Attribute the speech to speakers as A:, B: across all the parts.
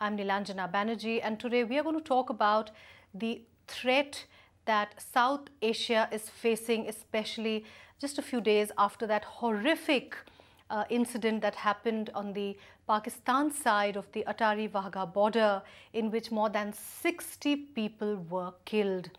A: I'm Nilanjana Banerjee, and today we are going to talk about the threat that South Asia is facing, especially just a few days after that horrific incident that happened on the Pakistan side of the Wagah border, in which more than 60 people were killed.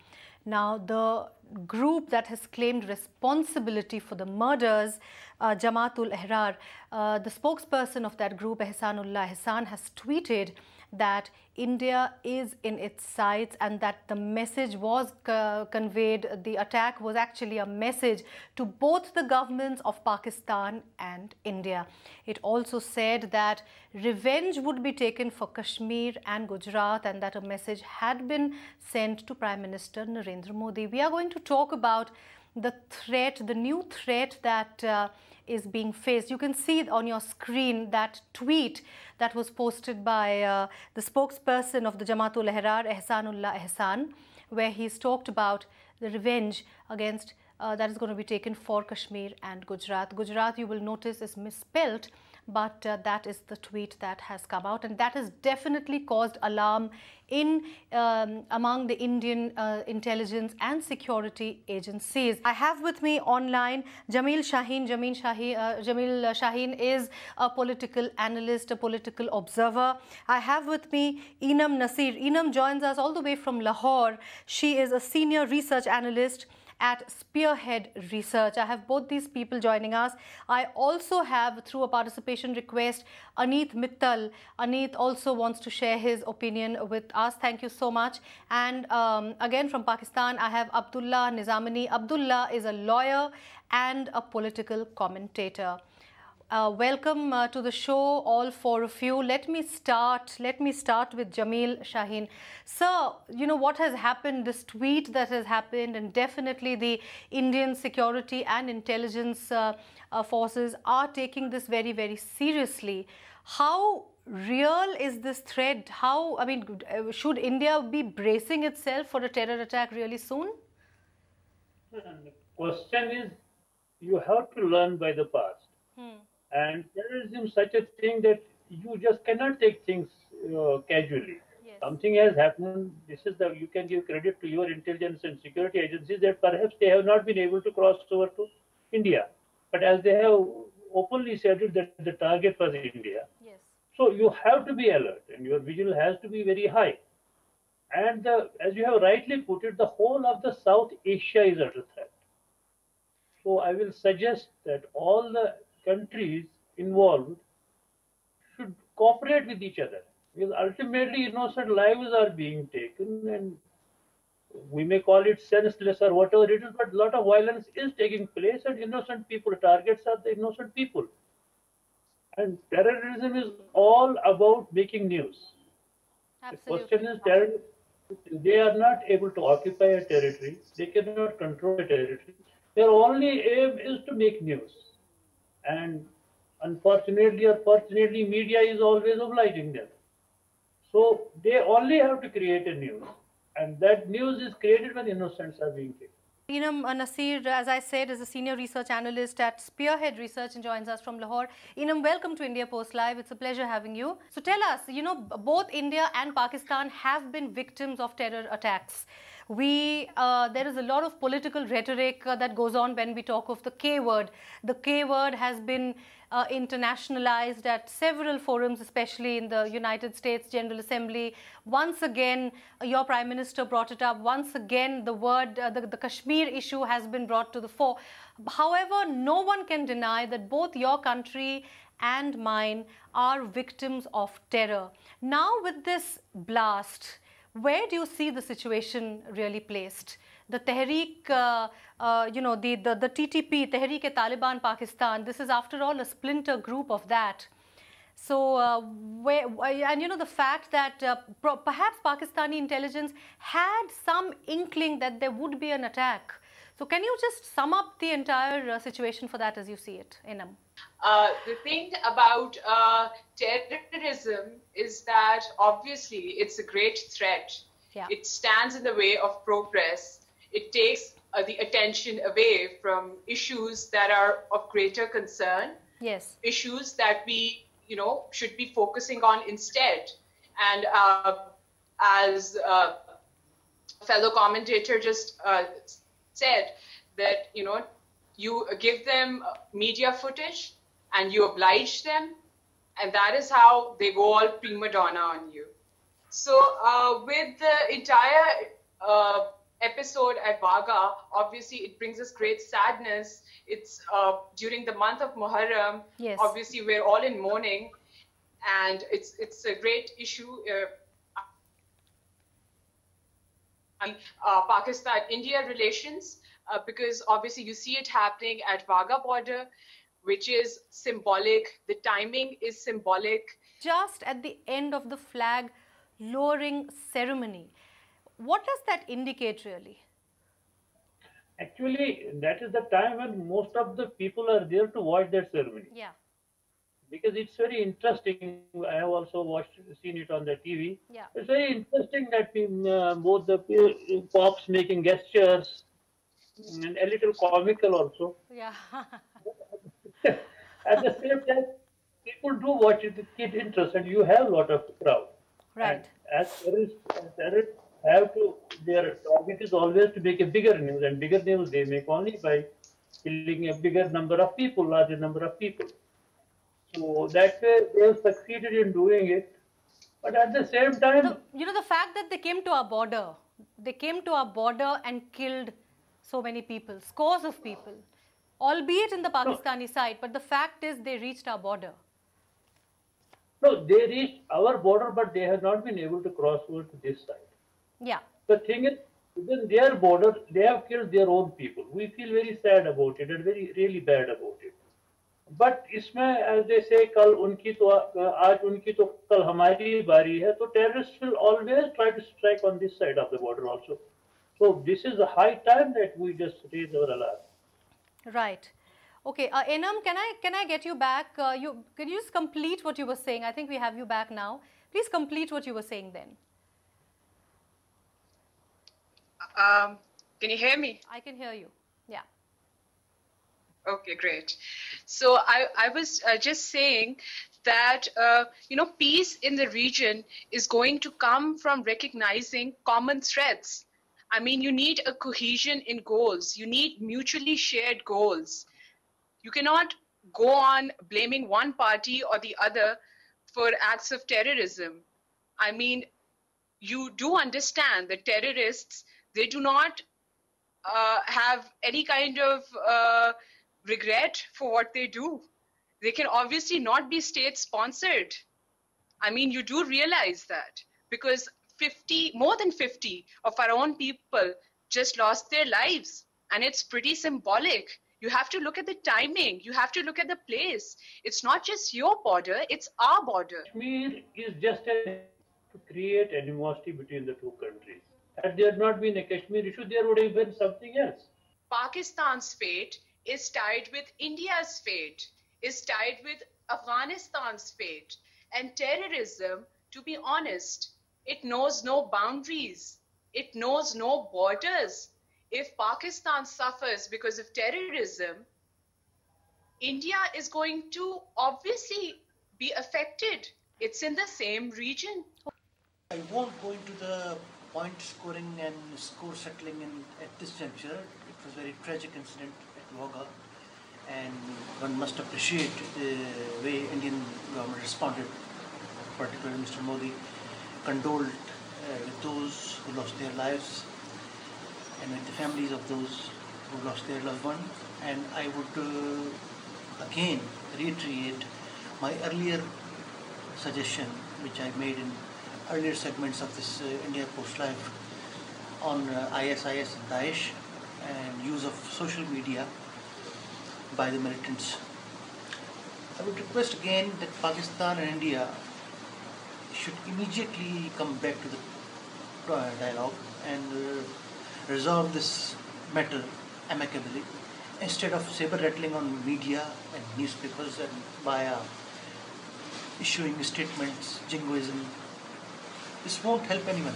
A: Now, the group that has claimed responsibility for the murders, Jamaat-ul-Ahrar, the spokesperson of that group, Ehsanullah Ehsan, has tweeted that India is in its sights and that the message was conveyed, the attack was actually a message to both the governments of Pakistan and India. It also said that revenge would be taken for Kashmir and Gujarat and that a message had been sent to Prime Minister Narendra Modi. We are going to talk about the threat, the new threat that is being faced. You can see on your screen that tweet that was posted by the spokesperson of the Jamaat-ul-Ahrar, Ehsanullah Ehsan, where he's talked about the revenge against that is going to be taken for Kashmir and Gujarat. Gujarat, you will notice, is misspelt, but that is the tweet that has come out, and that has definitely caused alarm in among the Indian intelligence and security agencies. I have with me online Jamil Shaheen. Jamil Shaheen is a political analyst, a political observer. I have with me Enam Nasir. Enam joins us all the way from Lahore. She is a senior research analyst at Spearhead Research. I have both these people joining us. I also have, through a participation request, Aneet Mittal. Aneet also wants to share his opinion with us. Thank you so much. And again from Pakistan, I have Abdullah Nizamani. Abdullah is a lawyer and a political commentator. Welcome to the show, all four of you. Let me start with Jamil Shaheen. Sir, you know what has happened, this tweet that has happened, and definitely the Indian security and intelligence forces are taking this very, very seriously. How real is this threat? How, I mean, should India be bracing itself for a terror attack really soon?
B: The question is, you have to learn by the past. And terrorism is such a thing that you just cannot take things casually.
A: Yes.
B: Something has happened. This is the, you can give credit to your intelligence and security agencies that perhaps they have not been able to cross over to India. But as they have openly said it, that the target was India.
A: Yes.
B: So you have to be alert and your vigil has to be very high. And as you have rightly put it, the whole of the South Asia is under threat. So I will suggest that all the countries involved should cooperate with each other, because ultimately innocent lives are being taken, and we may call it senseless or whatever it is, but a lot of violence is taking place and innocent people, targets are the innocent people. And terrorism is all about making news.
A: Absolutely.
B: The question is, terrorists, they are not able to occupy a territory, they cannot control a territory. Their only aim is to make news. And unfortunately or fortunately, media is always obliging them. So they only have to create a news. And that news is created when innocents are being killed.
A: Enam Nasir, as I said, is a senior research analyst at Spearhead Research and joins us from Lahore. Enam, welcome to India Post Live. It's a pleasure having you. So tell us, you know, both India and Pakistan have been victims of terror attacks. There is a lot of political rhetoric that goes on when we talk of the K word. The K word has been internationalized at several forums, especially in the United States General Assembly. Once again, your Prime Minister brought it up. Once again, the word, the Kashmir issue has been brought to the fore. However, no one can deny that both your country and mine are victims of terror. Now, with this blast, where do you see the situation really placed? The Tehreek, you know, the TTP, Tehreek-e-Taliban Pakistan, this is after all a splinter group of that. So, and you know, the fact that perhaps Pakistani intelligence had some inkling that there would be an attack. So can you just sum up the entire situation for that as you see it, Enam?
C: The thing about terrorism is that obviously it's a great threat.
A: Yeah.
C: It stands in the way of progress. It takes the attention away from issues that are of greater concern.
A: Yes.
C: Issues that we, you know, should be focusing on instead. And as fellow commentator just said, that you give them media footage and you oblige them, and that is how they go all prima donna on you. So with the entire episode at Wagah, obviously it brings us great sadness. It's during the month of Muharram.
A: Yes.
C: Obviously we're all in mourning, and it's a great issue. Pakistan-India relations, because obviously you see it happening at Wagah border, which is symbolic. The timing is symbolic.
A: Just at the end of the flag lowering ceremony. What does that indicate really?
B: Actually, that is the time when most of the people are there to watch that ceremony.
A: Yeah.
B: Because it's very interesting. I have also seen it on the TV.
A: Yeah.
B: It's very interesting that both the pops making gestures and a little comical also.
A: Yeah.
B: At the same time, people do watch it with kid interest, and you have a lot of crowd.
A: Right.
B: And as terrorists have to, their target is always to make a bigger news, and bigger news they make only by killing a bigger number of people, larger number of people. So that way they have succeeded in doing it. But at the same time,
A: the fact that they came to our border and killed so many people, scores of people, albeit in the Pakistani side, but the fact is they reached our border.
B: No, they reached our border, but they have not been able to cross over to this side.
A: Yeah.
B: The thing is, within their border, they have killed their own people. We feel very sad about it and really bad about it. But इसमें, as they say, कल उनकी तो आज उनकी तो कल हमारी बारी है. So terrorists will always try to strike on this side of the border also. So this is a high time that we just raise our alarm.
A: Right. Okay. Enam, can I get you back? Can you just complete what you were saying? I think we have you back now. Please complete what you were saying then.
C: Can you hear me?
A: I can hear you. Yeah.
C: Okay, great. So I was just saying that, peace in the region is going to come from recognizing common threats. I mean, you need a cohesion in goals. You need mutually shared goals. You cannot go on blaming one party or the other for acts of terrorism. I mean, you do understand that terrorists, they do not have any kind of regret for what they do. They can obviously not be state-sponsored. I mean, you do realize that, because more than 50 of our own people just lost their lives, and it's pretty symbolic. You have to look at the timing. You have to look at the place. It's not just your border, it's our border.
B: Kashmir is just to create animosity between the two countries. Had there not been a Kashmir issue, there would have been something else.
C: Pakistan's fate is tied with India's fate, is tied with Afghanistan's fate. And terrorism, to be honest, it knows no boundaries. It knows no borders. If Pakistan suffers because of terrorism, India is going to obviously be affected. It's in the same region.
D: I won't go into the point scoring and score settling at this juncture. It was a very tragic incident at Wagah, and one must appreciate the way Indian government responded, particularly Mr. Modi, condoled with those who lost their lives and with the families of those who lost their loved one. And I would again reiterate my earlier suggestion, which I made in earlier segments of this India Post Live, on ISIS and Daesh and use of social media by the militants. I would request again that Pakistan and India should immediately come back to the dialogue and resolve this matter amicably, instead of saber rattling on media and newspapers and via issuing statements, jingoism. This won't help anyone.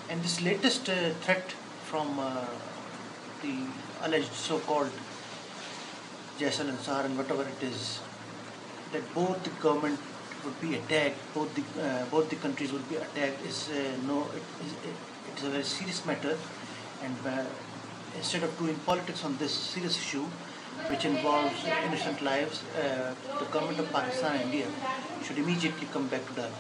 D: And this latest threat from the alleged so-called Jaisal Ansar and whatever it is, that both the government would be attacked, both the countries would be attacked, is it is a very serious matter, and instead of doing politics on this serious issue, which involves innocent lives, the government of Pakistan and India should immediately come back to dialogue.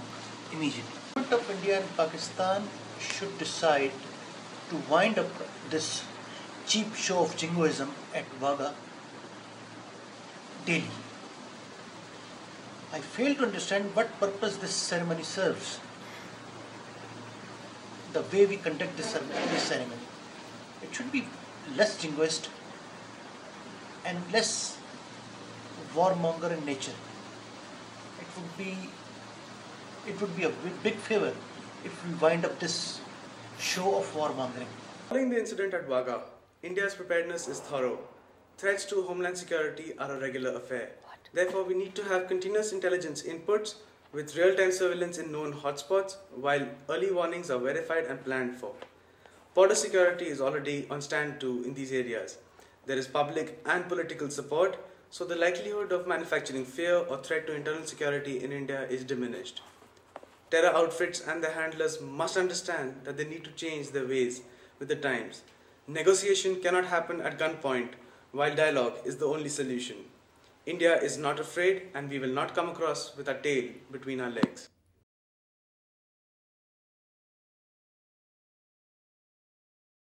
D: Immediately. The government of India and Pakistan should decide to wind up this cheap show of jingoism at Wagah daily. I fail to understand what purpose this ceremony serves. The way we conduct this ceremony. It should be less jingoist and less warmonger in nature. It would be a big favor if we wind up this show of warmongering.
E: Following the incident at Wagah, India's preparedness is thorough. Threats to homeland security are a regular affair. Therefore, we need to have continuous intelligence inputs with real-time surveillance in known hotspots, while early warnings are verified and planned for. Border security is already on stand too in these areas. There is public and political support, so the likelihood of manufacturing fear or threat to internal security in India is diminished. Terror outfits and their handlers must understand that they need to change their ways with the times. Negotiation cannot happen at gunpoint, while dialogue is the only solution. India is not afraid, and we will not come across with our tail between our legs.